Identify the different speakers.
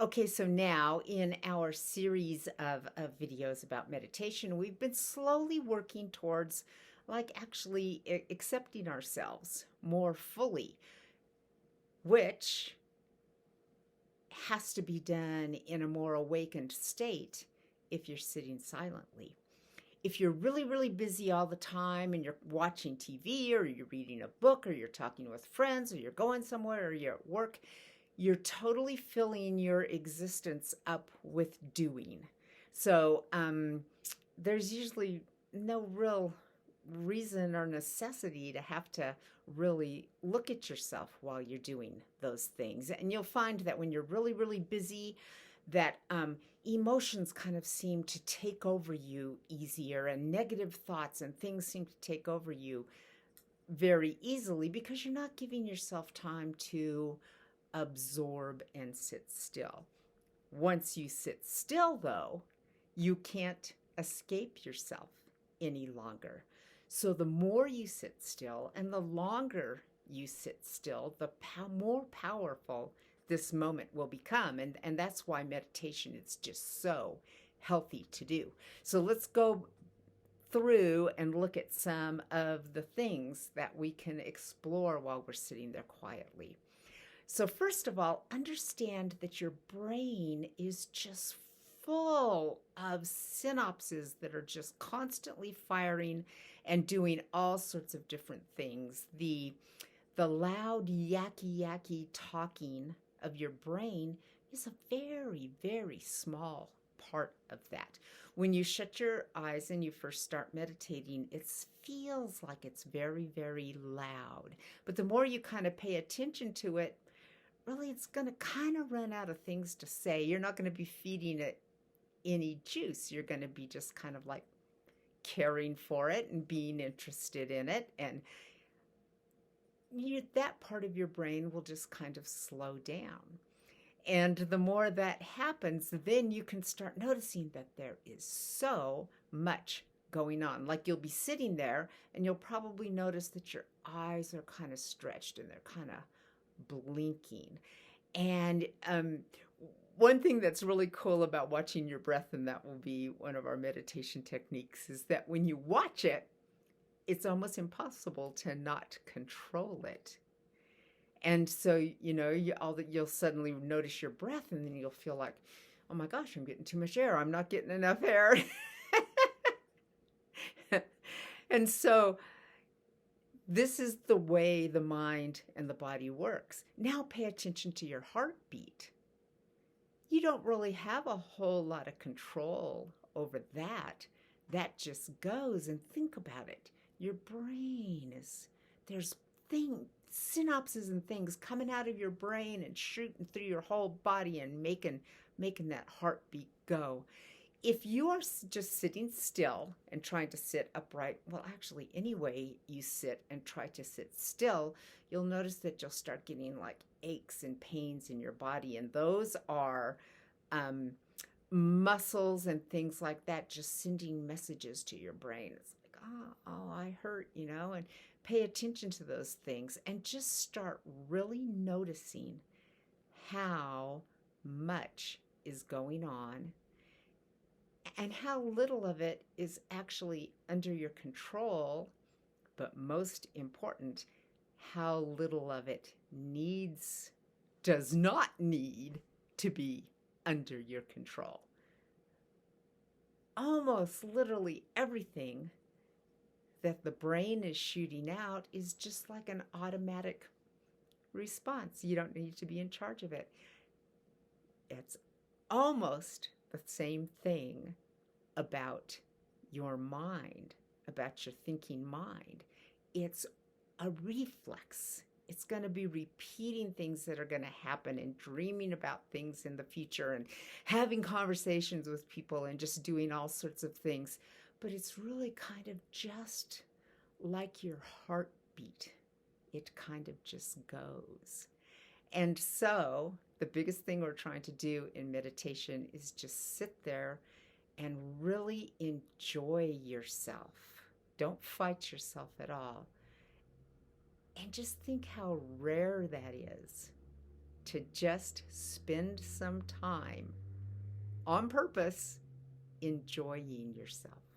Speaker 1: Okay, so now in our series of videos about meditation, we've been slowly working towards actually accepting ourselves more fully, which has to be done in a more awakened state if you're sitting silently. If you're really, really busy all the time and you're watching TV or you're reading a book or you're talking with friends or you're going somewhere or you're at work, you're totally filling your existence up with doing. So there's usually no real reason or necessity to have to really look at yourself while you're doing those things. And you'll find that when you're really, really busy, that emotions kind of seem to take over you easier, and negative thoughts and things seem to take over you very easily because you're not giving yourself time to absorb and sit still. Once you sit still, though, you can't escape yourself any longer. So the more you sit still and the longer you sit still, the more powerful this moment will become. And that's why meditation is just so healthy to do. So let's go through and look at some of the things that we can explore while we're sitting there quietly. So, first of all, understand that your brain is just full of synapses that are just constantly firing and doing all sorts of different things. The loud, yucky talking of your brain is a very, very small part of that. When you shut your eyes and you first start meditating, it feels like it's very, very loud. But the more you kind of pay attention to it, really it's going to kind of run out of things to say. You're not going to be feeding it any juice. You're going to be just kind of like caring for it and being interested in it. And that part of your brain will just kind of slow down. And the more that happens, then you can start noticing that there is so much going on. Like you'll be sitting there and you'll probably notice that your eyes are kind of stretched and they're kind of blinking. And one thing that's really cool about watching your breath, and that will be one of our meditation techniques, is that when you watch it, it's almost impossible to not control it. And so, you'll suddenly notice your breath, and then you'll feel like, oh my gosh, I'm getting too much air. I'm not getting enough air. And so this is the way the mind and the body works. Now pay attention to your heartbeat. You don't really have a whole lot of control over that. That just goes, and think about it. Your brain there's synapses and things coming out of your brain and shooting through your whole body and making that heartbeat go. If you are just sitting still and trying to sit upright, well, actually, any way you sit and try to sit still, you'll notice that you'll start getting like aches and pains in your body. And those are muscles and things like that just sending messages to your brain. It's like, oh, I hurt, and pay attention to those things and just start really noticing how much is going on and how little of it is actually under your control, but most important, how little of it does not need to be under your control. Almost literally everything that the brain is shooting out is just like an automatic response. You don't need to be in charge of it. It's almost the same thing about your mind, about your thinking mind. It's a reflex. It's going to be repeating things that are going to happen and dreaming about things in the future and having conversations with people and just doing all sorts of things. But it's really kind of just like your heartbeat. It kind of just goes. And so the biggest thing we're trying to do in meditation is just sit there and really enjoy yourself. Don't fight yourself at all. And just think how rare that is. to just spend some time on purpose enjoying yourself.